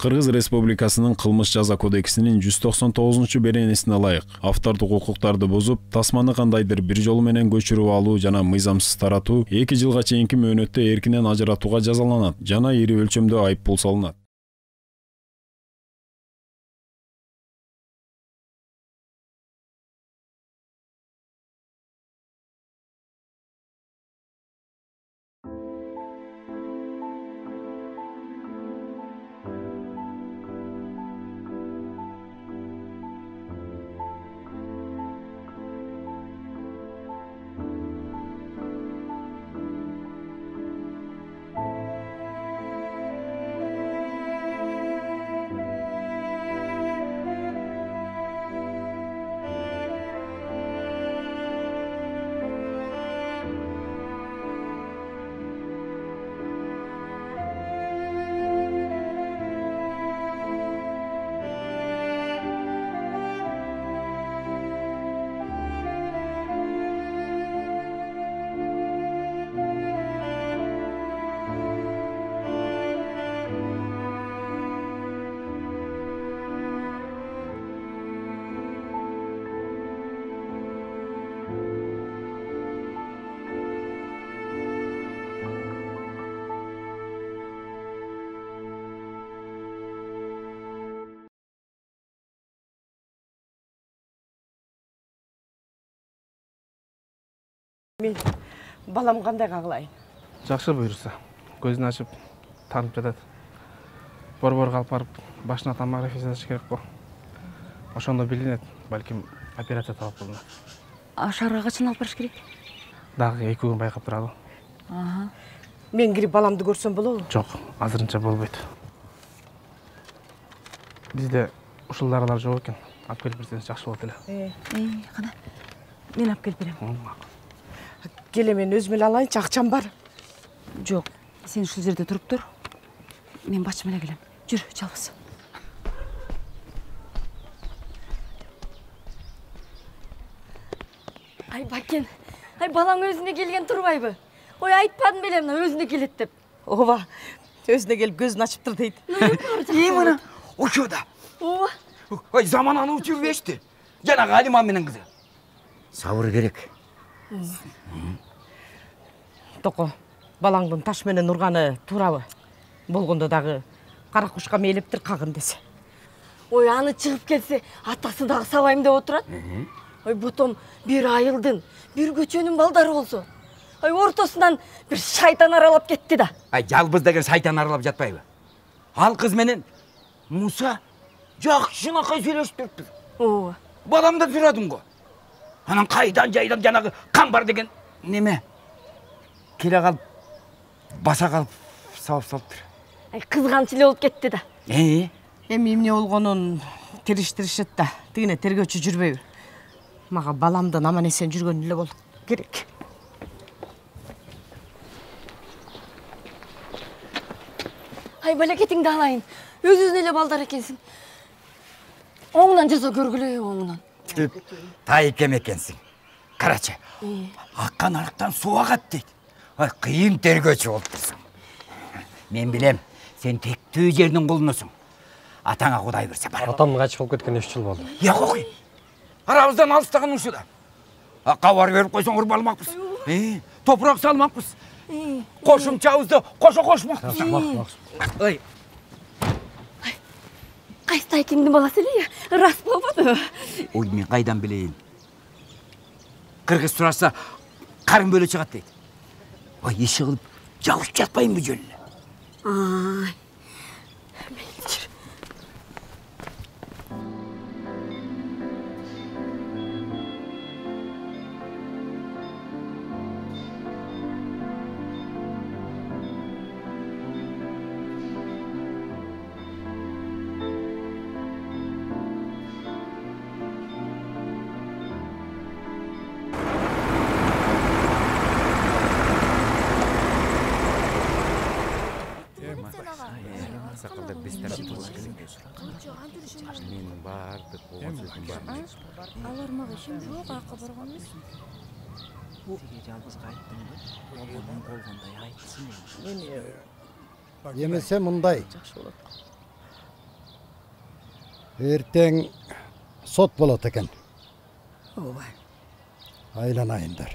Кыргыз Республикасынын кылмыш жаза кодексинин 199-беренесине ылайык автордук укуктарды бузуп, тасманы кандайдыр бир жолу менен көчүрүп алуу жана мыйзамсыз таратуу 2 жылга чейинки мөөнөттө эркинен ажыратууга жазаланат жана ири өлчөмдө айыппул салынат. Мен балам кандай кагылайын? Жакшы буйруса. Көзүн ачып, танып жатат. Борборго алып барып, башына томография жасаш керек го. Ошондо билинет, балким операция талап кылынат. Шаарга качан алып барыш керек? Дагы 2 күн байкап туралы. Мен кирип баламды көрсөм болобу? Жок, азырынча болбойт. Бизде ушул даралар жок экен. Алып келип берсеңиз жакшы болот эле. Кана. Мен алып келип берем. Келе мен өзүм эле алайынчы, акчам бар. Жок, сен ушул жерде туруп тур. Мен бачым эле келем. Жүр, жалгыз. Ай Бакен, балаң өзүнө келген турбайбы? Ой, айтпадым беле мына өзүнө келет деп. Ооба, өзүнө келип көзүн ачыптыр дейт. Мына ошода. Ооба. Ой, замананы учуп эшти. Жанагы Алима менен кызы. Сабыр керек. Токо, балаңдын таш менен урганы туурабы? Болгондо дагы кара кушка мээлептир кагын десе. Ой, аны чыгып келсе, атасы дагы сабайм деп отурат. Ой, бутом бир айылдын, бир көчөнүн балдары болсо. Ой, ортосунан бир шайтан аралап кетти да. Ай, жалбыз деген шайтан аралап жатпайбы? Ал кыз менен Муса жакшынакай сүйлөшүп туруптур. Ооба. Баламды сурадым го. Анан кайдан жайдан жанагы камбар деген неме келе калып баса калып сабап салыптыр. Ай, кызганыч эле болуп кетти да. Эми эмне болгонун териштиришет да. Тигине тергөөчү жүрбөйбү. Мага баламдын аман эсен жүргөнү эле болуп керек. Ай, балекетиңди алайын. Өзүнүн эле балдар экенсиң. Оңунан жаза көргүлө, оңунан. Тайкем экенсиң. Карачы. Аккан арыктан суу агат дейт. Ай, кыйын тергөөчү болуптурсуң. Мен билем, сен тектүү жердин кулунусуң. Атаңа Кудай берсе бар. Атам качып болуп кеткен 3 жыл болду. Ой. Арабыздан алыстаган ушуда. Кабар берип койсоң урбалмакпыз. Топурак салмакпыз. Кошумчабызды кошо кошмакпыз. Ой. Кайсы тайкеңдин баласы эле? Рас болбоду? Ой, мен кайдан билейин? Кыргыз сураса карын бөлө чыгат дейт. Ой, иши кылып жабышып жатпайынбы жөн эле? Ай. Менин баардык болгон сөзүм бар. Алар мага ишен жок, акы барган эмес. Сиге жалгызга айттымбы? Болгондон болгондой айтсын. Емесе мындай. Эртең сот болот экен. Ооба. Айланайындар.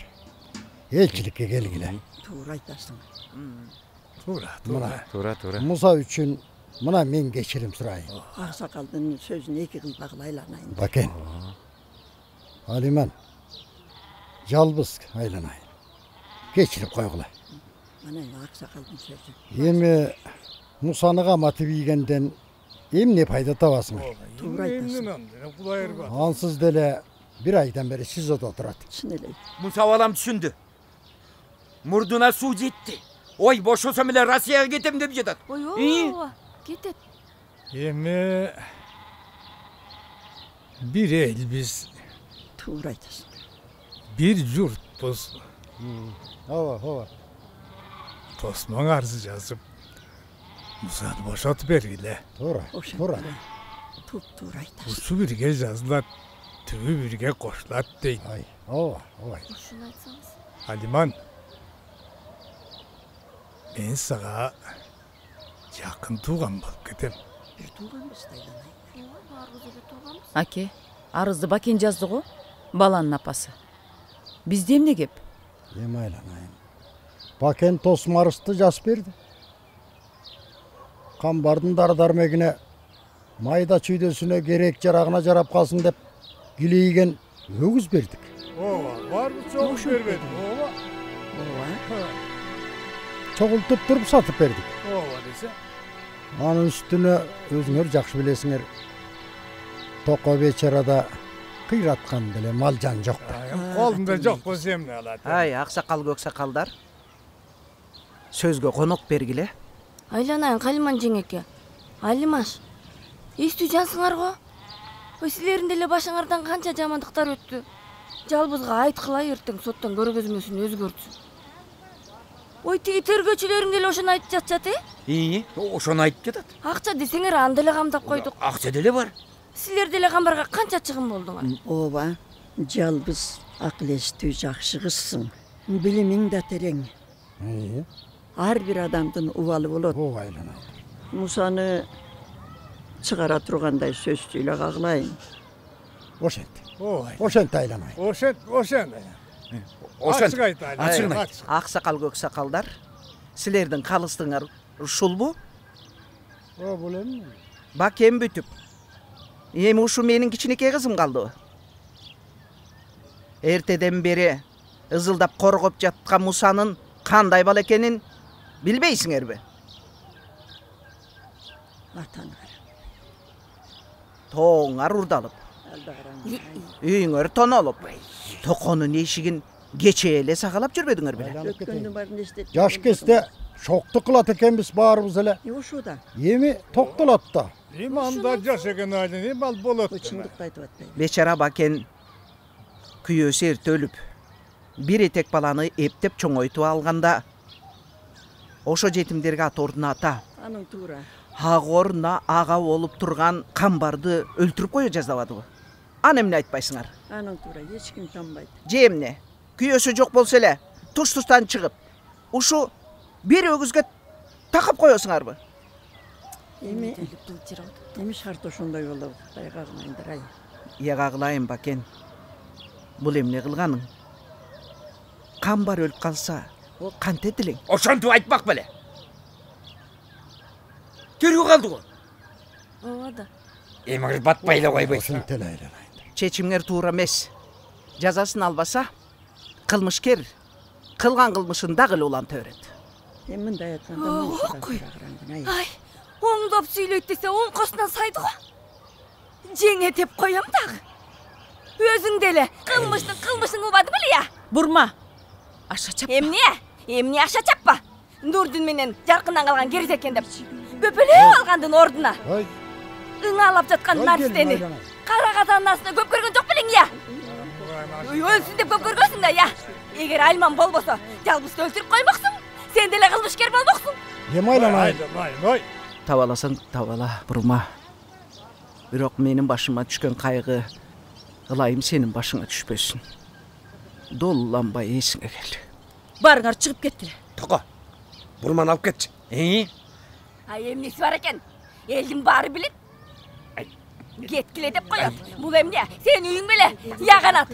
Элчиликке келгиле. Туура айтасың. Туура. Муса үчүн мына мен кечирим сурайын. Аксакалдын сөзүн эки кылбагыла айланайын. Бакен. Алиман. Жалбыз айланайын. Кечирип койгула. Мына аксакалдын сөзү. Эми Мусаны каматып ийгенден эмне пайда табасыңар? Туура айтасың. Ансыз деле бир айдан бери СИЗОдо отурат. Чын эле. Муса балам түшүндү. Мурдуна суу жетти. Ой, бошосом эле Россияга кетем деп жатат. Ой, кетет. Эми бир элбиз. Туура айтасың. Бир журтпуз. Ооба. Тосмоң арыз жазып, Мусаны бошотуп бергиле. Туура. Туп-туура айтасың. Ушу бирге жазылат, түбү бирге кошулат дейт. Ооба. Ушуну айтсаңыз. Алиман, мен сага жакын тууган болуп кетем. Бир тууганбыз айланайын. Баарыбыз эле тууганбыз. Аке, арызды Бакен жазды го, баланын апасы. Бизде эмне кеп? Эми айланайын. Бакен тосмарысты жазып берди. Камбардын дары-дармегине майда чүйдөсүнө керек жарагына жарап калсын деп килейген өгүз бердик. Ооба, барбы чогуп бербедик. Ооба. Чогултуп туруп сатып бердик. Ооба десе. Анын үстүнө өзүңөр жакшы билесиңер. Токо бечарада кыйраткан деле мал жан жок. Колунда жок болсо эмне алат? Ай, аксакал көксакалдар. Сөзгө конок бергиле. Айланайын Калиман жеңеке. Алимаш. Эстүү жансыңар го? Ой, силердин деле башыңардан канча жамандыктар өттү. Жалбызга айткыла эртең соттон көргөзмөсүн өзгөртсүн. Ой, тиги тергөөчүлөрүң деле ошону айтып жатышат, Ошону айтып жатат. Акча десеңер аны деле камдап койдук. Акча деле бар. Силер деле камбарга канча чыгым болдуңар? Ооба. Жалбыз акыл эстүү жакшы кызсың. Билимиң да терең. Ар бир адамдын убалы болот. Ооба айланайын. Мусаны чыгара тургандай сөз сүйлөп кагылайын. Ошент айланайын. Ошент. Ошент. Аксакал көксакалдар, силердин калыстыгыңар ушулбу? Бул эми? Бакен бүтүп. Эми ушу менин кичинекей кызым калдыбы? Эртеден бери ызылдап коргоп жаткан Мусанын кандай бала экенин билбейсиңерби? Атаңар. Тоңар урдалып, үйүңөр тонолуп, токонун эшигин кече эле сагалап жүрбөдүңөр беле? Өткөндүн баарын эстеп. Жаш кезде шокту кылат экенбиз баарыбыз эле. Ошуда. Эми токтолот да. Эми анда жаш экен айдын, эми ал болот. Чындыкты айтып атпайбы? Бечара Бакен күйөөсү эрте өлүп, бир этек баланы эптеп чоңойтуп алганда, ошо жетимдерге ата ордуна ата, Анын туура. ага ордуна ага болуп турган камбарды өлтүрүп кое жаздабадыбы? Аны эмне айтпайсыңар? Анын туура, эч ким танбайт. Же эмне? Күйөөсү жок болсо эле туш-тустан чыгып, ушу бир өгүзгө такап коесуңарбы? Эми шарт ошондой болобу? Кагылайындар ай. Кагылайын Бакен. Бул эмне кылганың? Камбар өлүп калса, кантет элең? Ошентип айтпак беле. Тергөө калды го. Ооба да. Эми батпай эле койбойсуң. Ошентип айланайын. Чечимңер туура эмес. Жазасын албаса, кылмышкер кылган кылмышын дагы эле уланта берет. Эми мындай айтканда мындай ай. Ай, оңдоп сүйлөйт десе оңкосунан сайды го. Жеңе деп коем дагы. Өзүң деле кылмыштын убады беле я? Бурма. Аша чаппа. Эмне аша чаппа? Нурдун менен жаркындан калган кериз экен деп көпөлөп алгандын ордуна. Ыңалап жаткан нарстени кара казанын астына көп көргөн жок белең я? Өлсүн деп көп көргөнсүң да я? Эгер Альман болбосо, жалбызды өлтүрүп коймоксуң, сен деле кылмышкер болмоксуң. Эми айланайын. Табаласаң табала, Бурма. Бирок менин башыма түшкөн кайгы ылайым сенин башыңа түшпөсүн. Долланбай эсиңе кел. Барыңар чыгып кетти. Токо. Бурманы алып кетчи. Ай, эмнеси бар экен? Элдин баары билет. Кеткіле деп қояды. Бұл эмне? Сен үйің беле, яғанат.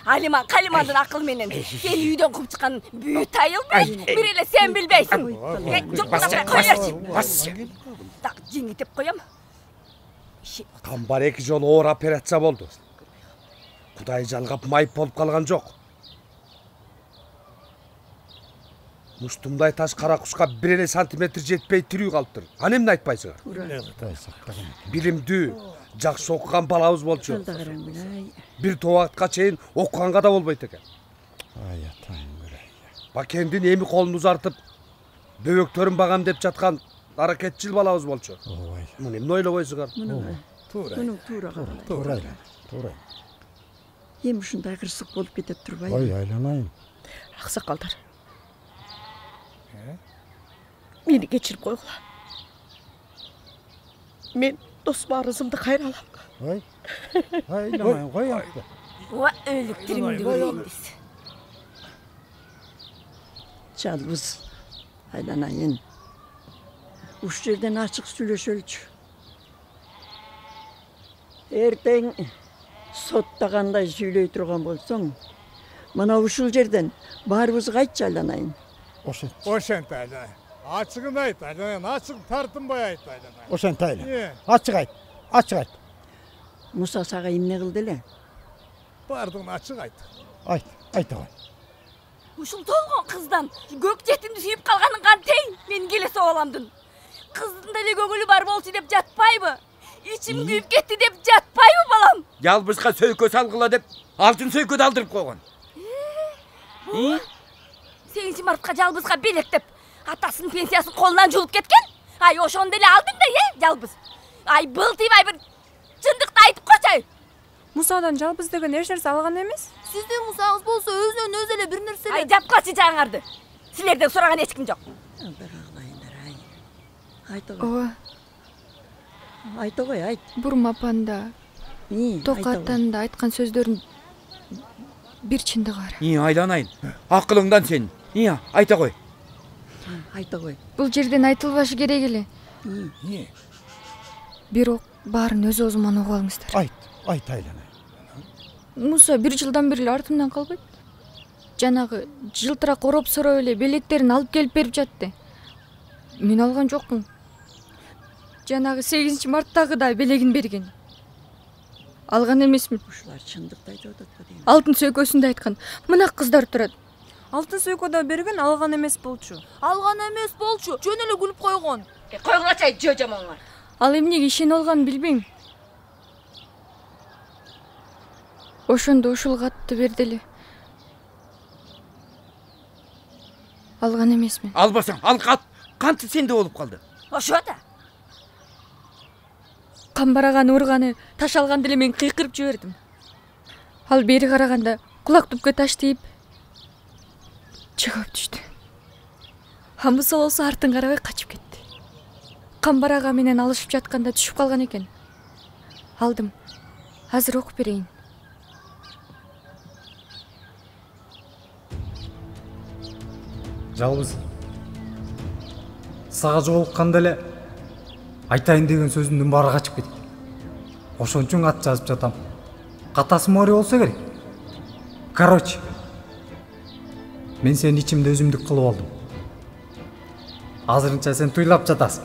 Алиман Қалимандың ақыл менен сен үйден қуып шыққан бүй тайылбай, бір еле сен білбейсің. Жұқтап қойыршы. Так, жеңітіп қоям. Қамбар 2 жол ауыр операция болды. Құдай жалғап майып болып қалған жоқ. Мұштымдай таш қара құшқа 1 сантиметр жетпей тірі қалыптыр. Анемді айтпайсыңар? Білімді, жақсы оқыған балауыз болчу. Bir тоғатқа чейін оқығанға да болбайды екен. Бакендин эми қолын ұзартып, бөбектерін бағам деп жатқан аракетчил балауыз болчу. Мұны эмне ойлобойсуңар? Тура. Эми ушундай кырсык болуп кетип турбайбы? Ой, айланайын. Аксакалдар. Мени кечирип койгула. Мен дос барызымды кайра алам. Ой. Айланайын, кой апты. Ва, өлүктүрүңдү көрейинбиз. Жалбыз, айланайын. Уш жерден ачык сүйлөшөлчү. Эртең соттагандай сүйлөй турган болсоң, мына ушул жерден баарыбызга айтчы, айланайын. Ошент айланайын. Açıkın ayt айланайын, açık тартынбай айт айланайын. Ошент айланайын. Açık ayt. Муса сага эмне кылды эле? Бардығын açık ayt. Айт ағай. Ушул толгон кыздан көк жетимди сүйүп калганын кантейин мен келе согаламдын. Кыздын деле көңүлү бар болчу деп жатпайбы? İçim kүйүп кетти деп жатпайбы балам? Жалбызга сөйкө салгыла деп алтын сөйкөдү алдырып койгон. Сегинчи мартка жалбызга белектеп атасынын пенсиясын колунан жулуп кеткен? Ай, ошону деле алдың да, жалбыз. Ай, былтыйбай бир чындыкты айтып койчу. Мусадан жалбыз деген эч нерсе алган эмес. Сиздин мусаңыз болсо өзүнөн өзү эле бир нерсе. Ай, жапкачы жаңарды. Силерден сураган эч ким жок. Айта кой, айт. Бурма апанда, Токаттан да айткан сөздөрүн бир чындыгы бар. Айланайын, акылыңдан сен. Айта кой. Айта кой. Бул жерден айтылбашы керек эле. Бирок баарын өз оозуман угуп алыңыздар. Айт айланайын. Муса 1 жылдан бери артымдан калбайт. Жанагы жылтырак ороп сороп эле белектерин алып келип берип жатты. Мен алган жокмун. Жанагы 8 марттагы да белегин берген. Алган эмесмин. Ушулар чындыкты айтып атат дейм. Алтын сөйкөсүндө айткан. Мына кыздар турат. Алтын сөйкөдө берген алган эмес болчу. Алган эмес болчу. Жөн эле күлүп койгон. Койгулачай жөжөмөңөр. Ал эмнеге ишене алганын билбейм. Ошондо ушул катты берди эле. Алган эмесмин. Албасаң, ал кат кантип сенде болуп калды? Ошо да. Камбараган урганы таш алганда эле мен кыйкырып жибердим. Ал бери караганда кулак түпкө таш тийип чыгып түштү. Муса болсо артын карабай качып кетти. Камбарага менен алышып жатканда түшүп калган экен. Алдым. Азыр окуп берейин. Жалбыз. Сага жолукканда эле айтайын деген сөзүмдүн баары качып кетти. Ошон үчүн ат жазып жатам. Катасы мори болсо керек. Короче, мен сени ичимде өзүмдүк кылып алдым. Азырынча сен туйлап жатасың.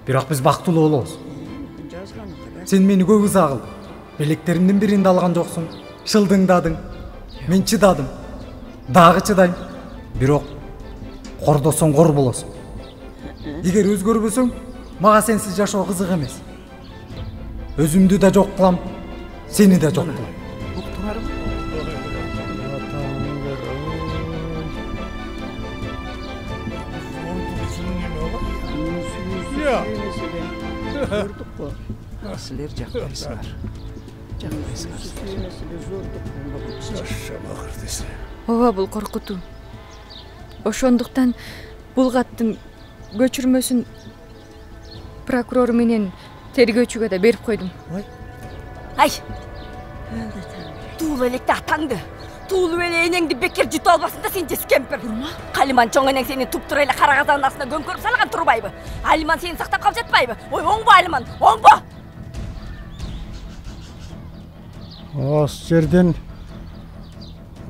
Бирок биз бактылуу болобуз. Сен мени көп ыза кылдың. Белектеримдин биринде алган жоксуң. Шылдыңдадың. Мен чыдадым. Дагы чыдайм. Бирок кордосоң кор болосуң. Эгер өзгөрбөсөң, мага сенсиз жашоо кызык эмес. Өзүмдү да жок кылам, сени да жок кылам. Силер жакпайсыңар. Ооба, бул коркутуу. Ошондуктан бул каттын көчүрмөсүн прокурор менен тергөөчүгө да берип койдум. Ай. Туул электе атаңды. Туулуп эле энеңди бекер жутуп албасын да сен жескемпир. Калиман чоң энең сени туптура эле кара казандын астына көмкөрүп салган турбайбы? Алиман сени сактап калып жатпайбы? Ой, оңбу Алиман, оңбу. Осы жерден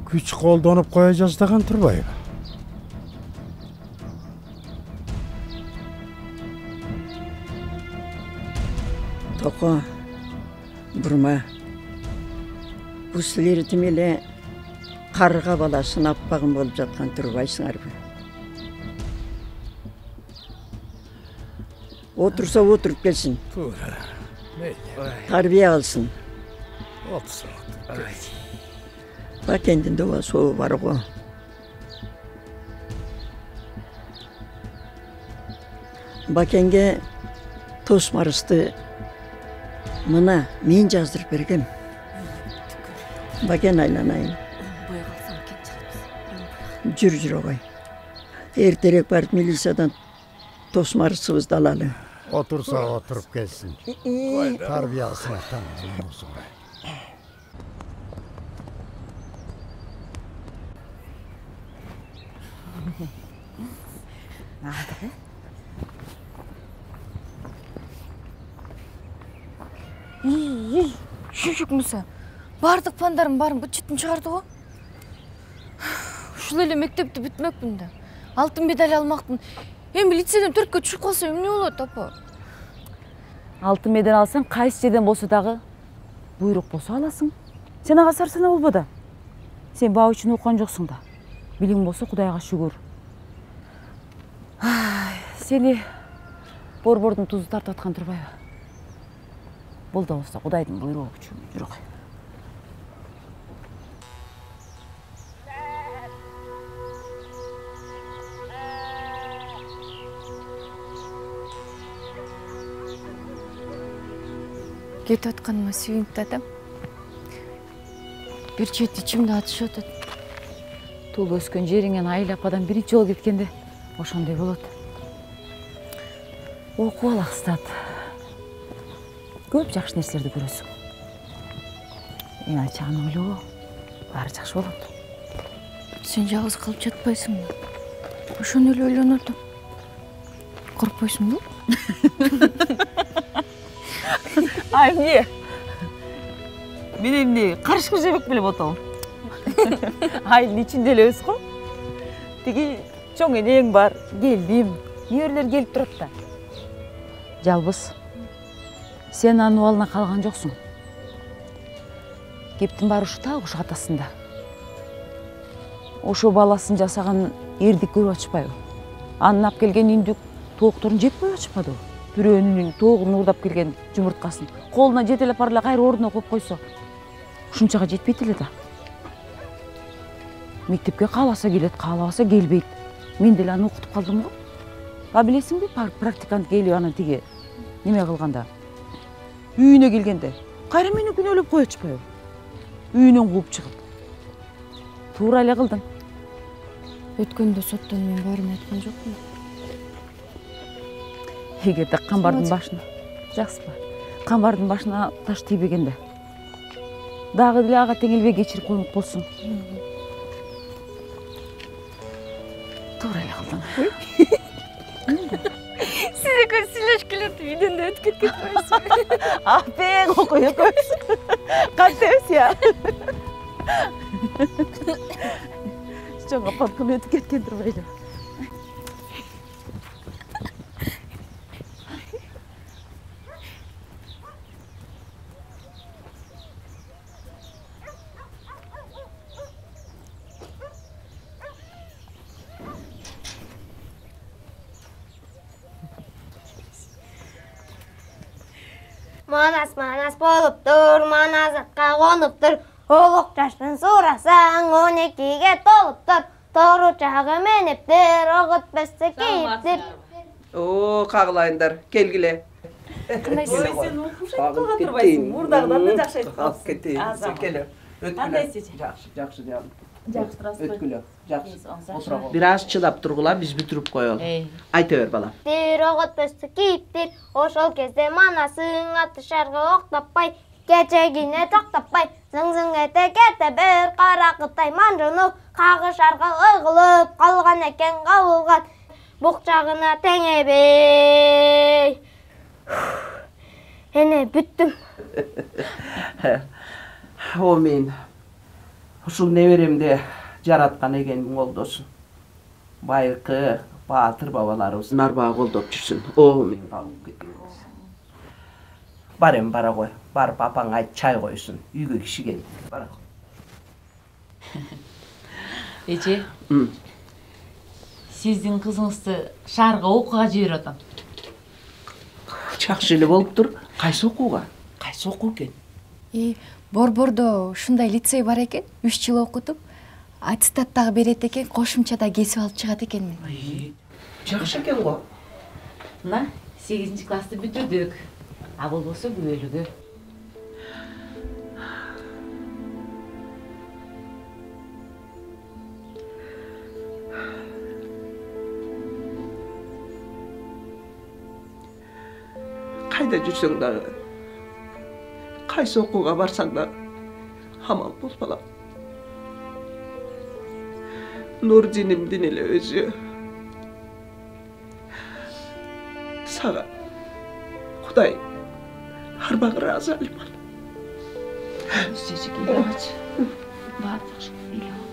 күч қолданып қоя жаздаған Турбаева. Тоқо, бұрма. Бұл сілерді меле қарға баласын аппағын болып жатқан Турбайсыңар бі. Отырса отырып келсін. Тарбия алсын. Отырса отырып келсін. Бәкендін доға соғы бар ғой. Бәкенге тосмарысты мына мен жаздырып бергем. Бәкен айланайын. Жүр оғай. Ертерек барып милициядан тосмарысыбызды алалы. Отырса отырып келсін. Тарбиясына танымын осың. Шүшік Мұса, бардық пандарым барын бітчетін шығарды ғой. Ушул эле мектепти бүтмөкмүн да. Алтын медаль алмактын. Эми лицейден 4-кө түшүп калсам эмне болот, апа? Алтын медаль алсаң, кайсы жерден болсо дагы буйрук болсо аласың. Сен ага сарсана болбо да. Сен баа үчүн окуган жоксуң да. Билиң болсо Кудайга шүгүр. Сени борбордун тузу тартып аткан Турбаева. Бул да болсо Кудайдын буйругу үчүн жүрөк. Кетип атканыма сүйүнүп атам. Бир чети ичимде атышып атат. Тул өскөн жериңен Айла ападан биринчи жолу кеткенде ошондой болот. Окуп ал Акстат. Көп жакшы нерселерди көрөсүң. Эми ачаганы ойлобо, баары жакшы болот. Сен жалгыз калып жатпайсың да. Ошону эле ойлонуп атам. Коркпойсуңбу? Ай, эмне? Мен эмне карышкы жебек беле отом. Айдын ичинде элебиз го. Тиги чоң энең бар, келдим. Неберелер келип турат да. Жалбыз. Сен анын убалына калган жоксуң. Кептин баары ушу так ушу атасында. Ошо баласын жасаган эрдик көрүп атышпайбы? Анын алып келген үндүк тоокторун жеп коюп атышпадыбы? Бирөөнүн тоогун уурдап келген жумурткасын колуна жетелеп бара эле кайра ордуна коюп койсо, ушунчага жетпейт эле да. Мектепке кааласа келет, каалабаса келбейт. Мен деле аны окутуп калдым го. А билесиңби, практикант келип аны тиги неме кылганда, үйүнө келгенде кайра мени күнөөлөп коюп атышпайбы? Үйүнөн кууп чыгып. Туура эле кылдың. Өткөндө соттон мен баарын айткан жокмун. Эгерде камбардын башына, жакшыпы? Камбардын башына таш тийбегенде дагы деле ага тең элбей кечирип коймок болсуң. Туура эле кылдың. Сиз экөөбүз сүйлөшкөлөрдү үйдөн да өтүп кеткен койсуң. Апең окуй экөөбүз. Кантебиз я? Чоң апаткым өтүп кеткен Турбайла. Манас болуптур, маназатка конуптур. Олук жаштын сурасаң, 12-ге толуптур. Тору чагы менептир, огут бесте кейиптир. О, кагылайындар, келгиле. Кандайсың? Сен окушат кылга турбайсың. Мурдагыдан да жакшы айтып каласың. Кетейин, келе. Кандайсың? Жакшы диям. Жакшы турасызбы? Өткүлө, жакшы. Отургула. Бир аз чыдап тургула, биз бүтүрүп коелу. Айта бер, балам. Тир огут бесте кейиптир. Ошол кезде манасың атышарга октоппай, кечегине токтоппай, зың-зың эте кете бер кара кытай манжуну кагышарга ыгылып калган экен кабылган букчагына теңебей. Эне бүттүм. Omen. Ушул неберемде жараткан эгениң колдосун. Байыркы баатыр бабаларыбыз нарбаа колдоп жүрсүн. Омен калып кеткен. Барем бара кой. Барып апаң айт чай койсун. Үйгө киши келди. Бара. Эже. Сиздин кызыңызды шаарга окууга жиберип атам. Жакшы эле болуптур. Кайсы окууга? Кайсы окуу экен? Борбордо ушундай лицей бар экен. 3 жыл окутуп, аттестат дагы берет экен, кошумчада кесип алып чыгат экенмин. Жакшы экен го. Мына 8-классты бүтүрдүк. А болбосо күбөлүгү. Кайда жүрсөң дагы, кайсы окууга барсаң да аман бол балам. Нурдинимдин эле өзү сага Кудай арбагы ыраазы алиман. Үстечик ыйлабачы. Баардык иш ыйлап.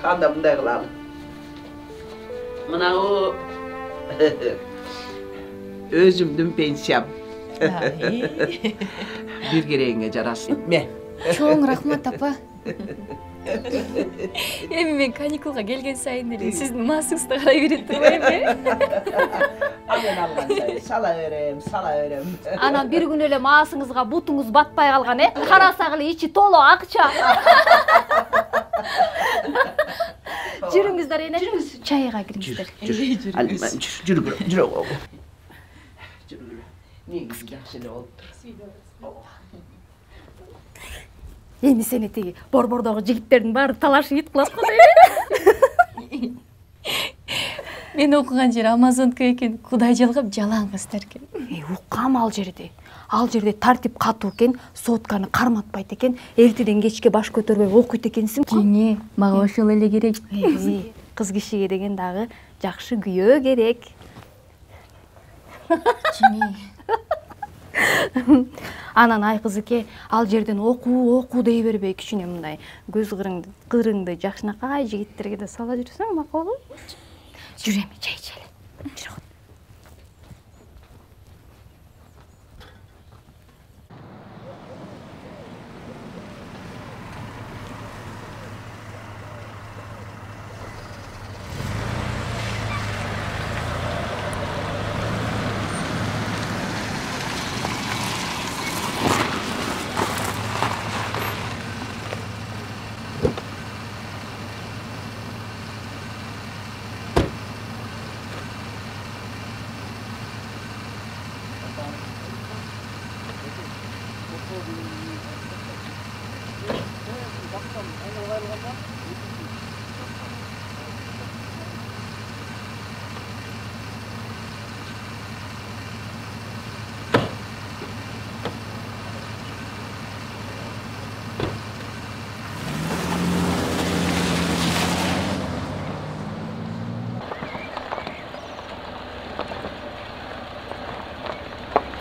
Анда мындай кылалы. Мына о өзүмдүн пенсиям. Бир керегиңе жарасын. Мен. Чоң рахмат апа. Эми мен каникулга келген сайын эле сиздин маасыңызды карай берет турбайм э? Мен алган сайын сала берем. Анан бир күн эле маасыңызга бутуңуз батпай калган э? Карасак эле ичи толо акча. Жүрүңүздөр эне. Чайга кириңиздер. Алиман жүрү. Мен жакшы эле болуп. Эми сени тиги борбордогу жигиттердин баары талашып юткулат го дейм. Мен окуган жер Амазонка экен, Кудай жалгап жалаңбыз экен. Уккам ал жерде. Ал жерде тартип катуу экен, сотканы карматпайт экен, эртеден кечке баш көтөрбөй окуйт экенсиң. Кеңе, мага ошол эле керек. Кыз кишиге деген дагы жакшы күйөө керек. Кеңе. Анан ай кызыке, ал жерден окуу дей бербей кичине мындай көз кырыңды жакшынакай жигиттерге да сала жүрсөң макулбу? Жүр эми чай ичели. Жүр.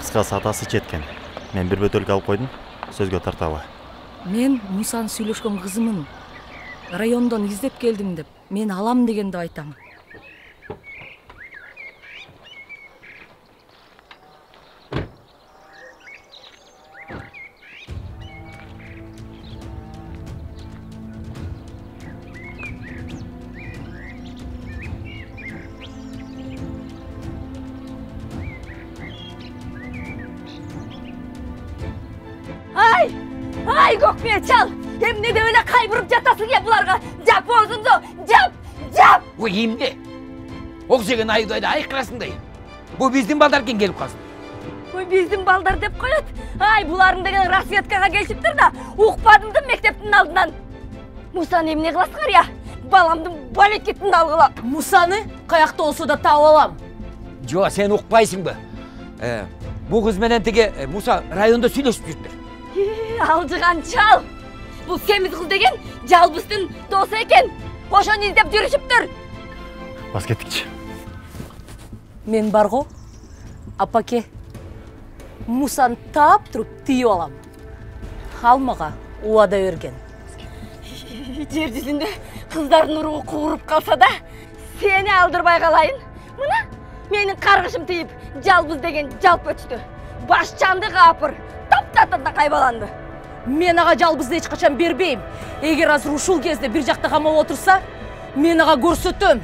Кыскасы атасы жеткен. Мен бир бөтөлкө алып койдум, сөзгө тартабы. Мен Мусанын сүйлөшкөн кызымын. Райондон издеп келдим деп, мен алам дегенди айтам. Ай, көкмeye чал! Эмне деп эле кайбырып жатасың е буларга? Жап оозуңду, жап! Ой, эмне? Окшеген айдайды айкырасыңдай. Бу биздин балдар экен келип калсын. Ой, биздин балдар деп коет. Ай, буларың деген разведкага келишиптир да, укпадым да мектептин алдынан. Мусаны эмне кыласыңар я? Баламдын балекетин алгыла. Мусаны каякта болсо да таап алам. Жо, сен укпайсыңбы? Бу кыз менен тиги Муса районда сүйлөшүп жүрүптүр. Алжыган чал! Бул семиз кыз деген жалбыздын досу экен. Ошону издеп жүрүшүптүр. Бас кеттикчи. Мен барго, Апаке, Мусаны таап туруп тийип алам. Ал мага убада берген. Жер жүзүндө кыздардын уругу кууруп калса да, сени алдырбай калайын. Мына менин каргышым тийип, жалбыз деген жалп өчтү. Башчанды капыр, таптатында кайбаланды. Мен ага жалбызды эч качан бербейм. Эгер азыр ушул кезде бир жакта камап отурса, мен ага көрсөтөм.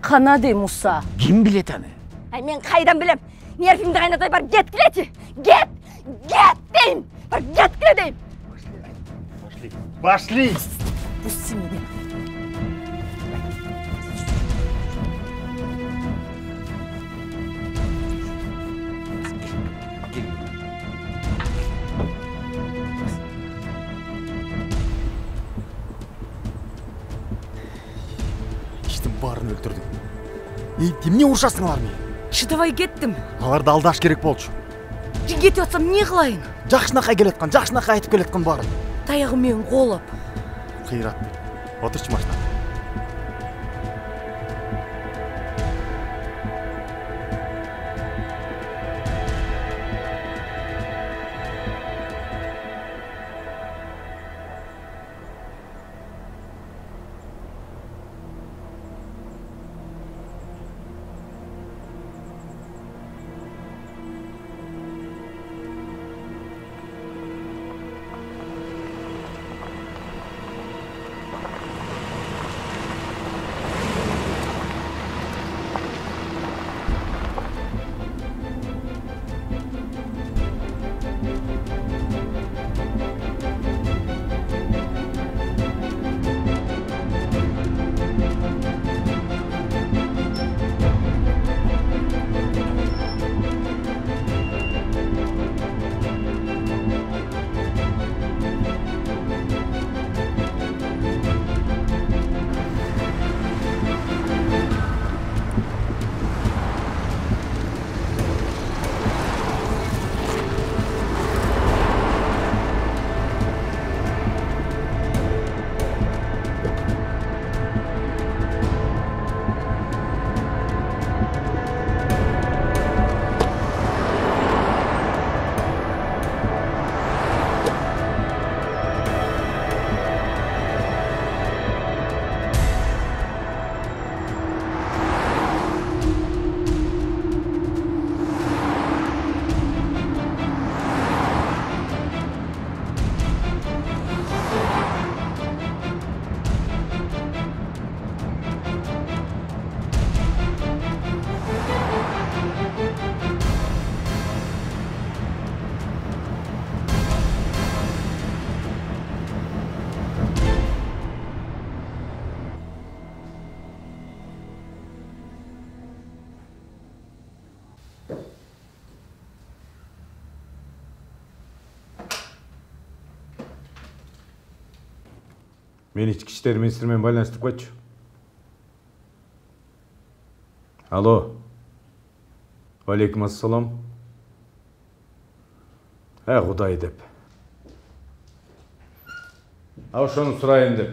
Канады Муса. Ким билет аны? Ай, мен кайдан билем? Нервимди кайнатай, бар кеткилечи. Кет дейм. Бар кеткиле дейм. Пошли. Пусти меня. Иштин баарын өлтүрдүң. Эмне урушасың алар мени? Чыдабай кеттим. Аларды алдаш керек болчу. Кетип атсам эмне кылайын? Жакшынакай келаткан, жакшынакай айтып келаткан баарын. Таягым менен коолап. Кыйратты. Отурчу машина. Мен ички иштер министринен байланыштырып койчу. Алло. Алейкум ассалам. Кудай деп. Ошону сурайын деп.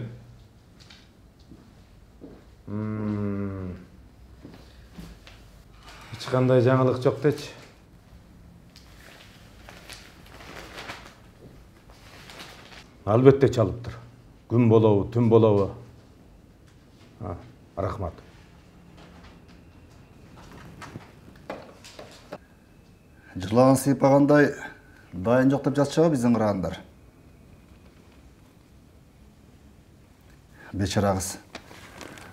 Эч кандай жаңылык жок дечи. Албетте чалыптыр. Күн болобу, түн болобу. Рахмат. Жылаган сыйпагандай дайын жок деп жатышабы биздин кыраандар. Бечара кыз.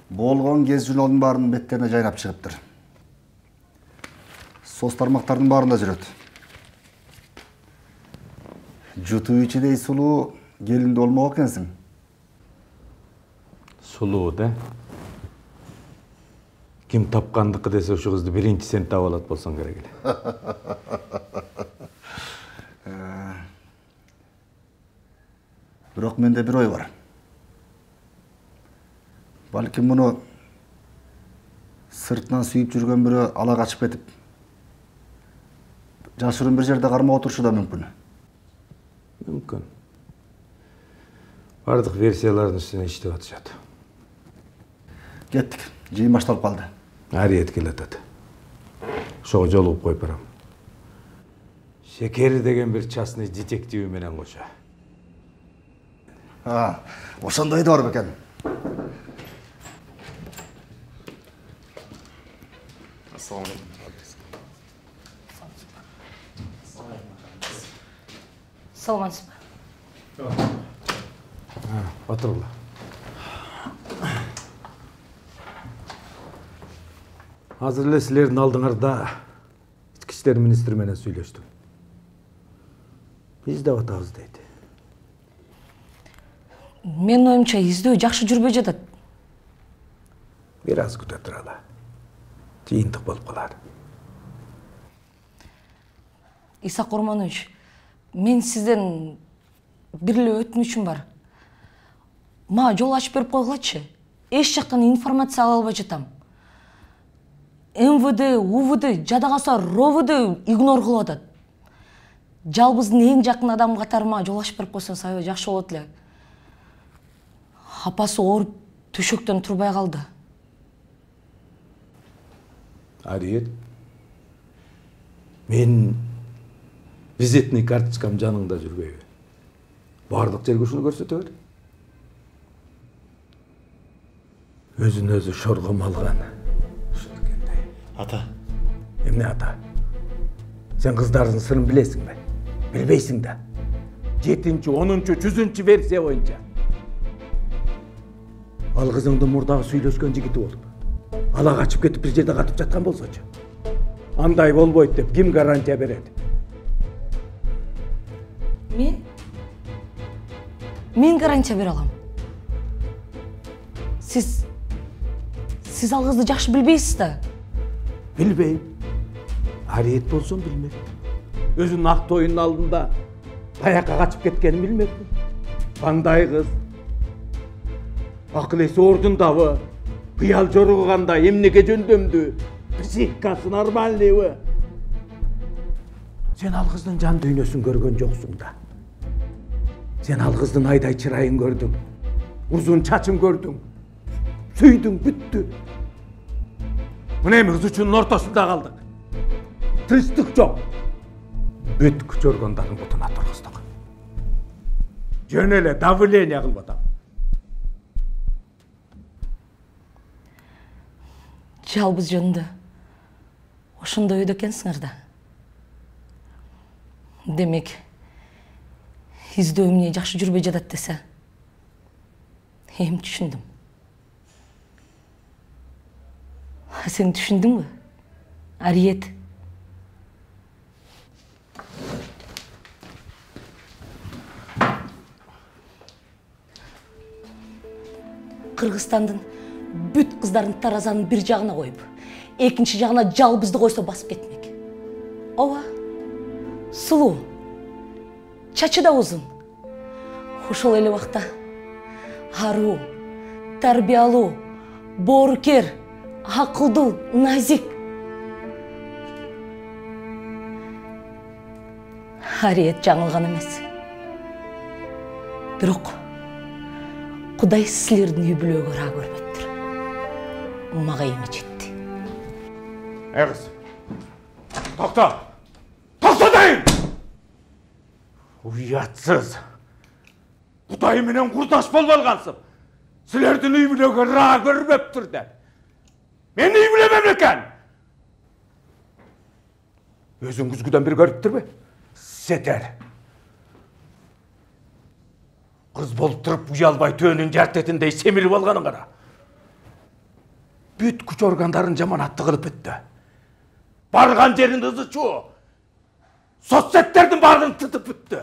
Болгон кез журналдын баарынын беттерине жайнап чыгыптыр. Соц тармактардын баарында жүрөт. Жутуу ичидей сулуу келинди болмок экенсиң. Сулуу да? Ким тапкандыкы десе ушу кызды биринчи сен таап алат болсоң керек эле. Бирок менде бир ой бар. Балким муну сыртынан сүйүп жүргөн бирөө ала качып кетип, жашырын бир жерде кармап отурушу да мүмкүн. Мүмкүн. Бардык версиялардын үстүнө иштеп атышат. Кеттик. Жыйын башталып калды. Ариет келатат. Ошого жолугуп коюп барам. Шекери деген бир частный детективи менен кошо. Ошондой да бар бекен. Assalomu Саламатсызбы? Отургула. Азыр эле силердин алдыңарда ички иштер министри менен сүйлөштүм. Издеп атабыз дейт. Менин оюмча издөө жакшы жүрбөй жатат. Бир аз күтө туралы. Жыйынтык болуп калар. Исак Орманович, мен сизден бир эле өтүнүчүм бар. Мага жол ачып берип койгулачы. Эч жактан информация ала албай жатам. МВД, УВД, жада калса РОВД игнор кылып атат. Жалбыздын эң жакын адам катары мага жол ачып берип койсоңуз аябай жакшы болот эле. Апасы ооруп төшөктөн турбай калды. Ариет, мен визитный карточкам жаныңда жүрбөйбү. Бардык жерге ушуну көрсөтө бер. Өзүн өзү шоргом алган. Ата. Эмне ата? Сен кыздардын сырын билесиңби? Билбейсиң да. 7-ci, 10-cu, 100-cu версия боюнча. Ал кызыңдын мурдагы сүйлөшкөн жигити болуп. Ала качып кетип бир жерде катып жаткан болсочу. Андай болбойт деп ким гарантия берет? Мен гарантия бере алам. Сиз ал кызды жакшы билбейсиз да. Билбейм. Ариет болсом билмек. Өзүнүн ак тоюнун алдында таякка качып кеткенин билмекмин. Кандай кыз? Акыл эси ордундабы? Кыял жоруганда эмнеге жөндөмдү? Психикасы нормальныйбы? Сен ал кыздын жан дүйнөсүн көргөн жоксуң да. Сен ал кыздын айдай чырайын көрдүң. Узун чачын көрдүң. Сүйдүң, бүттү. Мына эми кыз үчүнүн ортосунда калдык. Тынчтык жок. Бүт күч органдарын бутуна тургуздук. Жөн эле давление кылып атам. Жалбыз жөнүндө ошондой ойдо экенсиңер да. Демек, издөө эмне жакшы жүрбөй жатат десе, эми түшүндүм. Сен түшүндүңбү? Ариет. Кыргызстандын бүт кыздарын таразанын бир жагына коюп, экинчи жагына жалбызды койсо басып кетмек. Ооба, сулуу, чачы да узун. Ошол эле убакта аруу, тарбиялуу, боорукер, акылдуу, назик. Ариет жаңылган эмес. Бирок Кудай силердин үй бүлөгө ара көрбөттүр. Мага эми жетти. Кыз, токто! Токто дейм! Уятсыз! Кудай менен курдаш болуп алгансың. Силердин үй бүлөгө ара көрбөптүр деп. Мен үй бүлөм экен. Өзүң күзгүдөн бир көрүптүрбү? Сетер. Кыз болуп туруп уялбай төөнүн жартетиндей семирип алганын кара. Бүт күч органдарын жаманатты кылып бүттү. Барган жерин ызычуу. Соцсеттердин баарын тытып бүттү.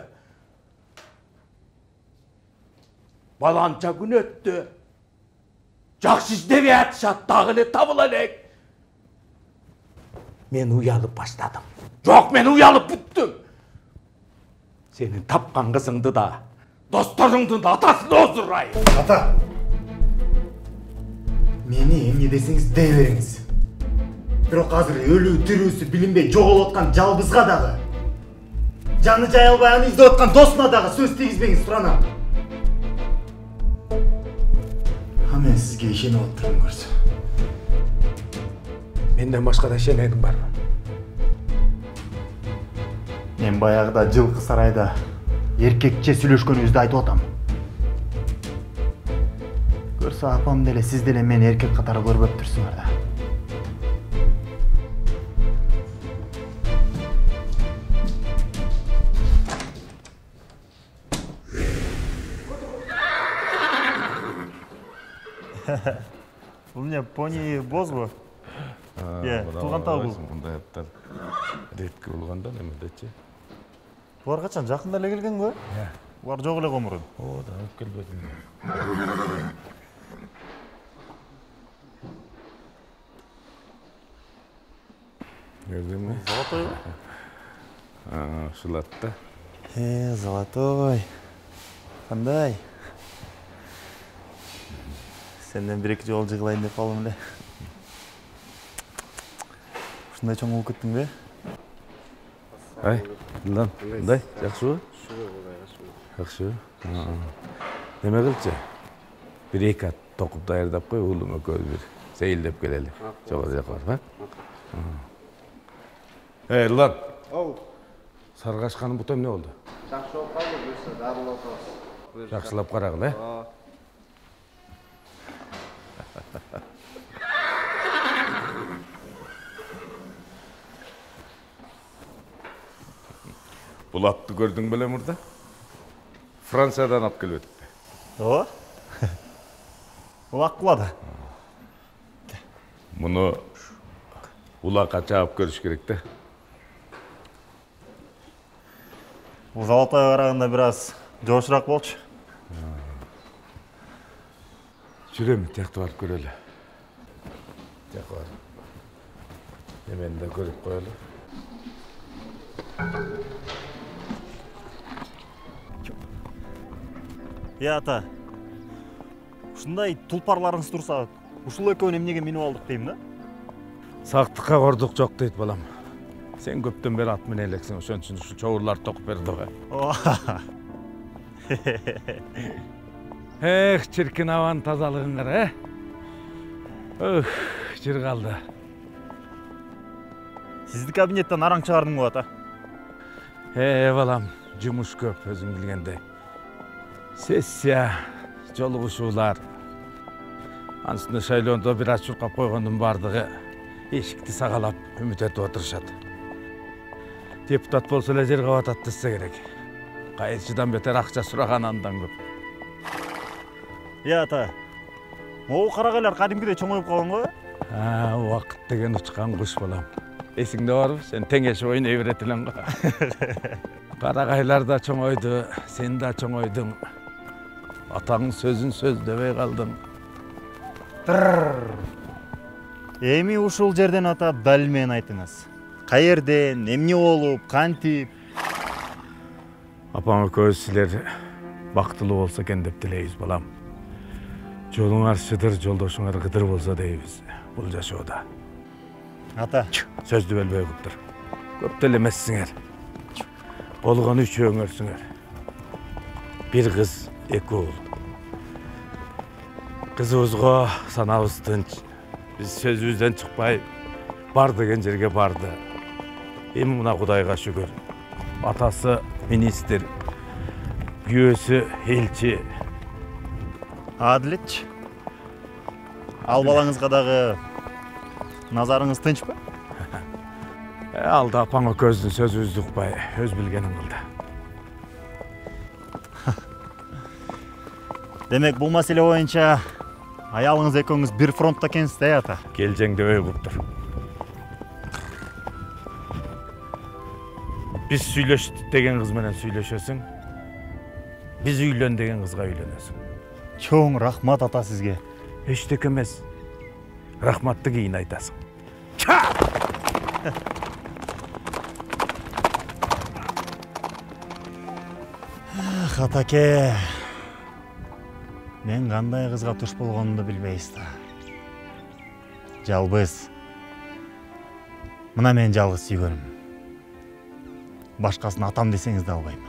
Баланча күн өттү. Жакшы издебей атышат, дагы эле табыла элек. Мен уялып баштадым. Жок, мен уялып бүттүм. Сенин тапкан кызыңды да, досторыңдын атасын озурай. Ата, мени эмне десеңиз дей бериңиз. Бирок азыр өлүү тирүүсү билинбей жоголуп аткан жалбызга дагы, жаны жай албай аны издеп аткан досуна дагы сөз тийгизбеңиз суранам. Мен сизге ишенип отурмун көрсө. Менден башка да ишенегим барбы? Мен баяғыда жылқы сарайда еркекче сүйлөшкөнүбүздү айтып атам. Көрсө апам деле сиз деле мени эркек катары көрбөп турсуңар да. Бул эмне пони бозбу? Туугантабы бул? Мындай аттар ретке болгондо немедечи. Булар качан жакында эле келгенби? Булар жок эле го мурун. Да, алып келбедим. Көрдүңбү? Золотойбу? Ушул атта. Золотой. Кандай? Сенден bir-iki жол жыгылайын деп калдым эле. Ушундай чоң болуп кеттиң бе? Мындан, мындай, жакшыбы? Жакшы. Неме кылчы? Bir-iki ат токуп даярдап кой, уулум экөөбүз бир сейилдеп келели. Жогору жака барып, Ырлан. Саргашканын буту эмне болду? Жакшы болуп калды, буюрса дарылап атабыз. Жакшылап карагыла, Бул атты көрдүң беле мурда? Франциядан алып келип атты. Ооба. Бул аккулады. Муну улакка чаап көрүш керек да. Бул Золотойго караганда бир аз жошураак болчу. Жүрөм, тиякты барып көрөлү. Тиякты барып. Эмени да көрүп коелу. Ата, ушундай тулпарларыңыз турса, ушул экөөнү эмнеге минип алдык дейм да? Сактыкка кордук жок дейт балам. Сен көптөн бери ат менен элексиң, ошон үчүн ушул чоурларды токуп берди го. Эх, чиркин абанын тазалыгын кара, жыр калды. Сизди кабинеттен араң чыгардым го ата. Балам, жумуш көп, өзүң билгендей. Сессия, жолугушуулар. Анысында шайлоондо бир аз чуркап койгондун бардыгы эшикти сагалап үмүт этип отурушат. Депутат болсо эле жер кабат аттырса керек. Кайырчыдан бетер акча сураган андан көп. Ата, могу карагайлар кадимкидей чоңоюп калган го? Убакыт деген учкан куш балам. Эсиңде барбы? Сен теңешип ойной берет элең го. Карагайлар да чоңойду, сен да чоңойдуң. Атаңын сөзүн сөздөбөй калдың. Эми ушул жерден ата дал менен айтыңыз. Каерден, эмне болуп, кантип? Апаң экөөбүз силер бактылуу болсо экен деп тилейбиз балам. Жолуңар шыдыр, жолдошуңар кыдыр болсо дейбиз бул жашоодо. Ата, сөздү бөлбөй кылып тур. Көп деле эмессиңер. Болгону үчөөңөрсүңөр. Бир кыз, эки уул. Кызыбызга санабыз тынч. Биз сөзүбүздөн чыкпай, бар деген жерге барды. Эми мына Кудайга шүгүр. Атасы министр, күйөөсү элчи. Адилетчи. Ал балаңызга дагы назарыңыз тынчпы? Алды апаң экөөбүздүн сөзүбүздү укпай, өз билгенин кылды. Демек, бул маселе боюнча аялыңыз экөөңүз бир фронтта экенсиз да, ата? Келжеңдөбөй кылып тур. Биз сүйлөштүк деген кыз менен сүйлөшөсүң. Биз үйлөн деген кызга үйлөнөсүң. Чоң рахмат ата сизге. Эчтеке эмес. Рахматты кийин айтасың. Атаке, мен кандай кызга туш болгонумду билбейсиз да. Жалбыз. Мына мен жалгыз сүйгөнүм. Башкасын атам десеңиз да албайм.